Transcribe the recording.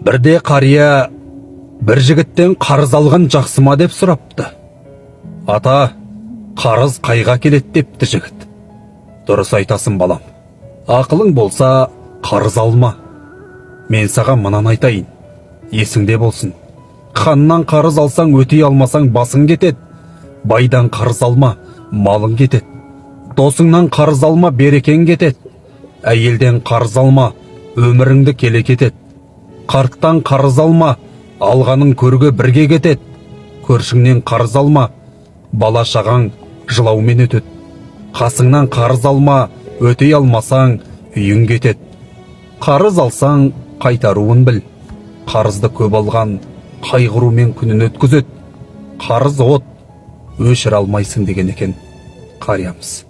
Бірде қария бір жігіттен қарыз алған жақсы ма деп сұрапты. Ата, қарыз қайға келеді депті жігіт. Дұрыс айтасың балам. Ақылың болса қарыз алма. Мен саған мынаны айтайын. Есіңде болсын. Ханнан қарыз алсаң өтей алмасаң басың кетеді. Байдан қарыз алма, малың кетеді. Досыңнан қарыз алма, берекең кетеді. Әйелден қарыз алма, өміріңді келе кетеді. Қарттан қарыз алма, алғаның көрге бірге кетеді. Көршіңнен қарыз алма, бала шағаң жылаумен өтеді. Қасыңнан қарыз алма, өтей алмасаң үйің кетеді. Қарыз алсаң қайтаруын біл. Қарызды көп алған қайғырумен күнін өткізеді. Қарыз от, өшіре алмайсың деген екен қариямыз.